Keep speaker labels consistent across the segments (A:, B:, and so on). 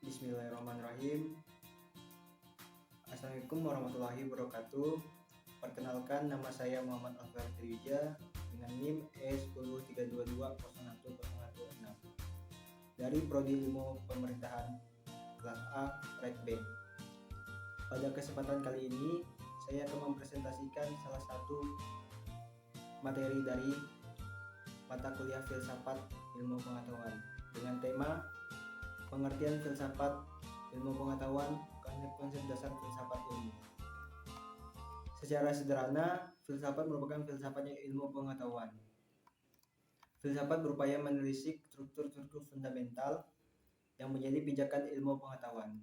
A: Bismillahirrahmanirrahim. Assalamualaikum warahmatullahi wabarakatuh. Perkenalkan, nama saya Muhammad Alfar Triwija dengan NIM E1032201016 dari Prodi Ilmu Pemerintahan kelas A Red B. Pada kesempatan kali ini saya akan mempresentasikan salah satu materi dari mata kuliah Filsafat Ilmu Pengetahuan dengan tema pengertian filsafat ilmu pengetahuan, konsep-konsep dasar filsafat ilmu. Secara sederhana, filsafat merupakan filsafatnya ilmu pengetahuan. Filsafat berupaya menelisik struktur-struktur fundamental yang menjadi pijakan ilmu pengetahuan,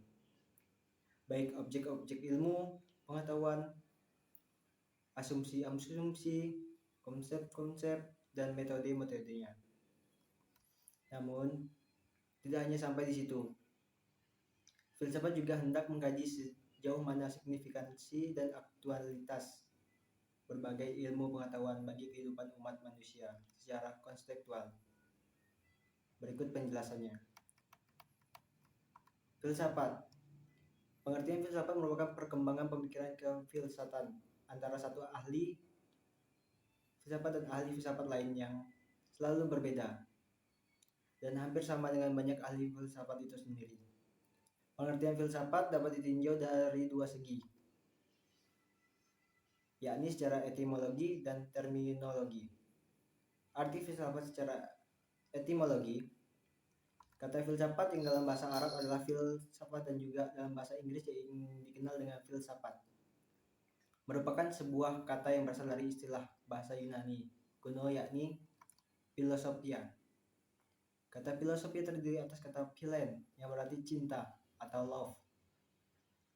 A: baik objek-objek ilmu pengetahuan, asumsi-asumsi, konsep-konsep, dan metode-metodenya. Namun, tidak hanya sampai di situ. Filsafat juga hendak mengkaji sejauh mana signifikansi dan aktualitas berbagai ilmu pengetahuan bagi kehidupan umat manusia secara konseptual. Berikut penjelasannya. Filsafat. Pengertian filsafat merupakan perkembangan pemikiran kefilsafatan antara satu ahli filsafat dan ahli filsafat lain yang selalu berbeda dan hampir sama dengan banyak ahli filsafat itu sendiri. Pengertian filsafat dapat ditinjau dari dua segi, yakni secara etimologi dan terminologi. Arti filsafat secara etimologi, kata filsafat yang dalam bahasa Arab adalah filsafat dan juga dalam bahasa Inggris yang dikenal dengan filsafat, merupakan sebuah kata yang berasal dari istilah bahasa Yunani kuno yakni philosophia. Kata filosofia terdiri atas kata philen yang berarti cinta atau love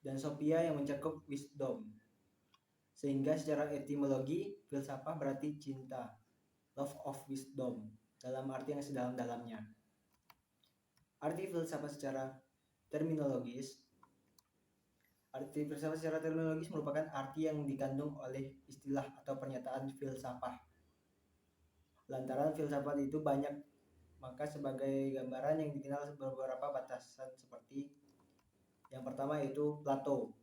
A: dan sophia yang mencakup wisdom. Sehingga secara etimologi filsafat berarti cinta, love of wisdom, dalam arti yang sedalam-dalamnya. Arti filsafat secara terminologis merupakan arti yang dikandung oleh istilah atau pernyataan filsafat. Lantaran filsafat itu banyak, maka sebagai gambaran yang dikenal beberapa batasan seperti yang pertama yaitu Plato.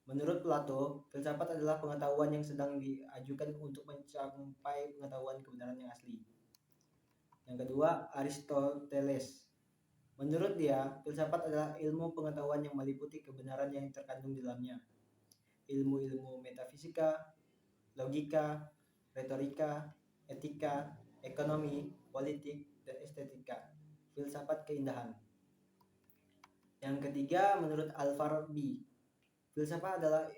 A: Menurut Plato, filsafat adalah pengetahuan yang sedang diajukan untuk mencapai pengetahuan kebenaran yang asli. Yang kedua, Aristoteles. Menurut dia, filsafat adalah ilmu pengetahuan yang meliputi kebenaran yang terkandung di dalamnya. Ilmu-ilmu metafisika, logika, retorika, etika, ekonomi, politik, dan estetika. Filsafat keindahan. Yang ketiga, menurut Al-Farabi, filsafat adalah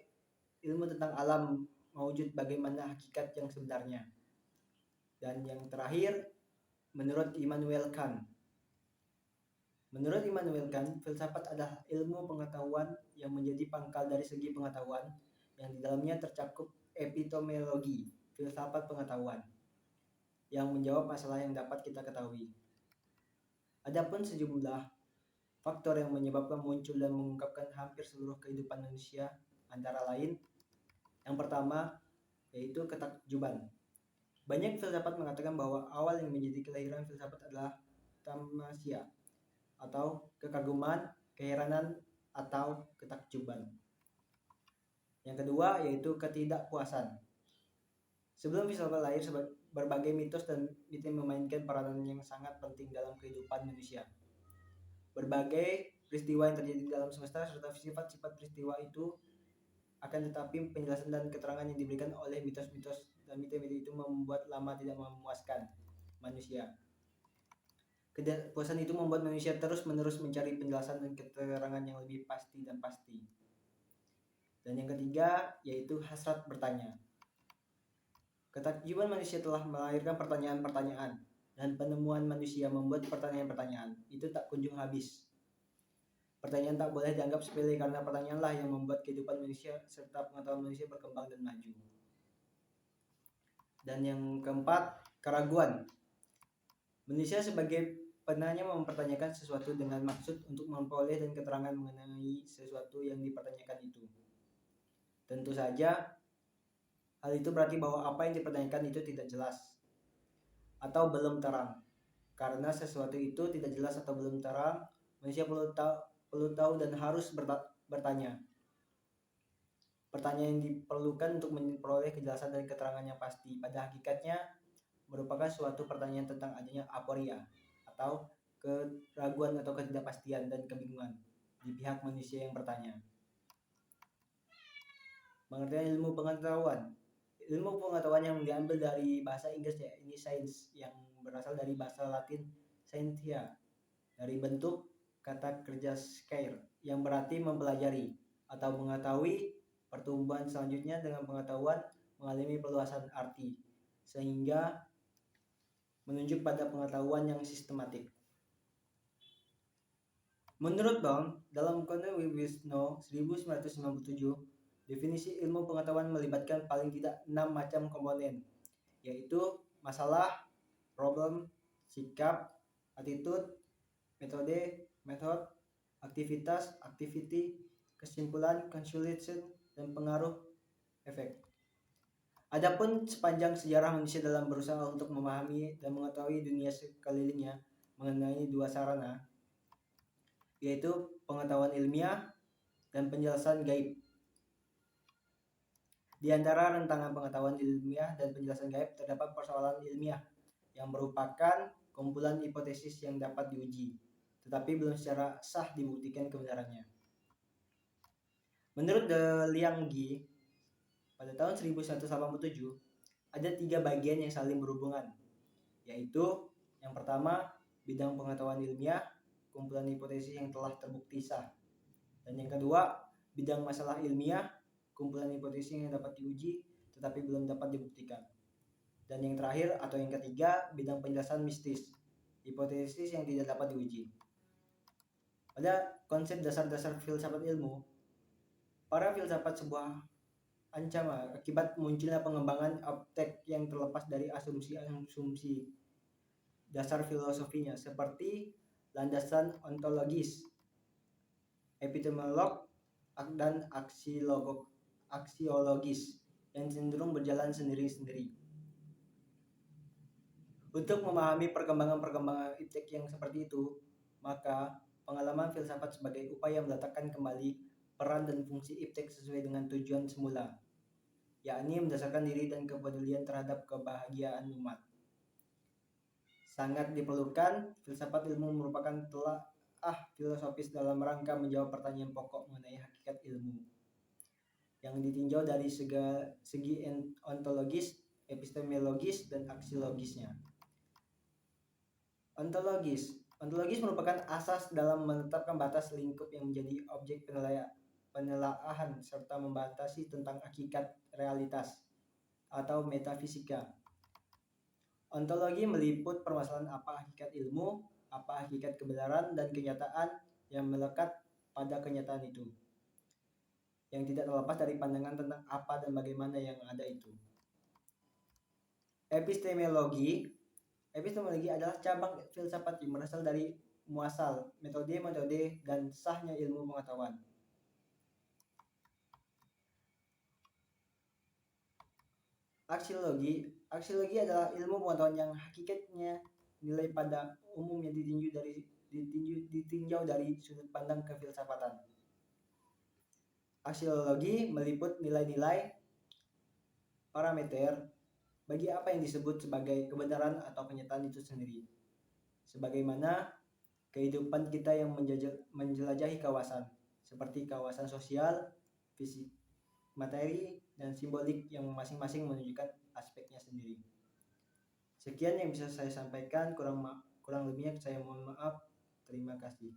A: ilmu tentang alam maujud bagaimana hakikat yang sebenarnya. Dan yang terakhir, menurut Immanuel Kant. Menurut Immanuel Kant, filsafat adalah ilmu pengetahuan yang menjadi pangkal dari segi pengetahuan yang di dalamnya tercakup epistemologi, filsafat pengetahuan, yang menjawab masalah yang dapat kita ketahui. Adapun sejumlah faktor yang menyebabkan muncul dan mengungkapkan hampir seluruh kehidupan manusia antara lain, yang pertama yaitu ketakjuban. Banyak filsafat mengatakan bahwa awal yang menjadi kelahiran filsafat adalah tamasya atau kekaguman, keheranan, atau ketakjuban. Yang kedua yaitu ketidakpuasan. Sebelum filsafat lahir, berbagai mitos dan mite memainkan peranan yang sangat penting dalam kehidupan manusia. Berbagai peristiwa yang terjadi dalam semesta serta sifat-sifat peristiwa itu akan tetapi penjelasan dan keterangan yang diberikan oleh mitos-mitos dan mite-mite itu membuat lama tidak memuaskan manusia. Ketidakpuasan itu membuat manusia terus-menerus mencari penjelasan dan keterangan yang lebih pasti dan pasti. Dan yang ketiga yaitu hasrat bertanya. Ketakjuban manusia telah melahirkan pertanyaan-pertanyaan, dan penemuan manusia membuat pertanyaan-pertanyaan itu tak kunjung habis. Pertanyaan tak boleh dianggap sepele karena pertanyaanlah yang membuat kehidupan manusia serta pengetahuan manusia berkembang dan maju. Dan yang keempat, keraguan. Manusia sebagai penanya mempertanyakan sesuatu dengan maksud untuk memperoleh dan keterangan mengenai sesuatu yang dipertanyakan itu. Tentu saja hal itu berarti bahwa apa yang dipertanyakan itu tidak jelas atau belum terang. Karena sesuatu itu tidak jelas atau belum terang, manusia perlu tahu perlu tahu dan harus bertanya. Pertanyaan yang diperlukan untuk memperoleh kejelasan dan keterangan yang pasti pada hakikatnya merupakan suatu pertanyaan tentang adanya aporia atau keraguan atau ketidakpastian dan kebingungan di pihak manusia yang bertanya. Pengertian ilmu pengetahuan. Ilmu pengetahuan yang diambil dari bahasa Inggris ya, ini sains, yang berasal dari bahasa Latin scientia, dari bentuk kata kerja scare yang berarti mempelajari atau mengetahui. Pertumbuhan selanjutnya dengan pengetahuan mengalami perluasan arti sehingga menunjuk pada pengetahuan yang sistematik. Menurut Baum, dalam konteks Wisno 1997, definisi ilmu pengetahuan melibatkan paling tidak 6 macam komponen, yaitu masalah, problem, sikap, attitude, metode, method, aktivitas, activity, kesimpulan, conclusion, dan pengaruh, efek. Adapun sepanjang sejarah manusia dalam berusaha untuk memahami dan mengetahui dunia sekelilingnya mengenai dua sarana, yaitu pengetahuan ilmiah dan penjelasan gaib. Di antara rentangan pengetahuan ilmiah dan penjelasan gaib terdapat persoalan ilmiah yang merupakan kumpulan hipotesis yang dapat diuji, tetapi belum secara sah dibuktikan kebenarannya. Menurut De Liangji, pada tahun 1187 ada 3 bagian yang saling berhubungan, yaitu yang pertama bidang pengetahuan ilmiah, kumpulan hipotesis yang telah terbukti sah, dan yang kedua bidang masalah ilmiah, kumpulan hipotesis yang dapat diuji tetapi belum dapat dibuktikan, dan yang terakhir atau yang ketiga bidang penjelasan mistis, hipotesis yang tidak dapat diuji. Pada konsep dasar-dasar filsafat ilmu, para filsafat sebuah ancaman akibat munculnya pengembangan optik yang terlepas dari asumsi-asumsi dasar filosofinya, seperti landasan ontologis, epistemolog, dan aksiologis yang cenderung berjalan sendiri-sendiri. Untuk memahami perkembangan-perkembangan optik yang seperti itu, maka pengalaman filsafat sebagai upaya meletakkan kembali peran dan fungsi iptek sesuai dengan tujuan semula, yakni mendasarkan diri dan kepedulian terhadap kebahagiaan umat. Sangat diperlukan, filsafat ilmu merupakan telaah filosofis dalam rangka menjawab pertanyaan pokok mengenai hakikat ilmu, yang ditinjau dari segi ontologis, epistemologis, dan aksiologisnya. Ontologis merupakan asas dalam menetapkan batas lingkup yang menjadi objek penelaahan serta membatasi tentang hakikat realitas atau metafisika. Ontologi meliput permasalahan apa hakikat ilmu, apa hakikat kebenaran dan kenyataan yang melekat pada kenyataan itu, yang tidak terlepas dari pandangan tentang apa dan bagaimana yang ada itu. Epistemologi adalah cabang filsafat yang berasal dari muasal, metode-metode, dan sahnya ilmu pengetahuan. Aksiologi adalah ilmu pengetahuan yang hakikatnya nilai pada umumnya ditinjau dari sudut pandang kefilsafatan. Aksiologi meliput nilai-nilai parameter bagi apa yang disebut sebagai kebenaran atau kenyataan itu sendiri, sebagaimana kehidupan kita yang menjelajahi kawasan, seperti kawasan sosial, fisik, materi, dan simbolik yang masing-masing menunjukkan aspeknya sendiri. Sekian yang bisa saya sampaikan, kurang lebihnya saya mohon maaf. Terima kasih.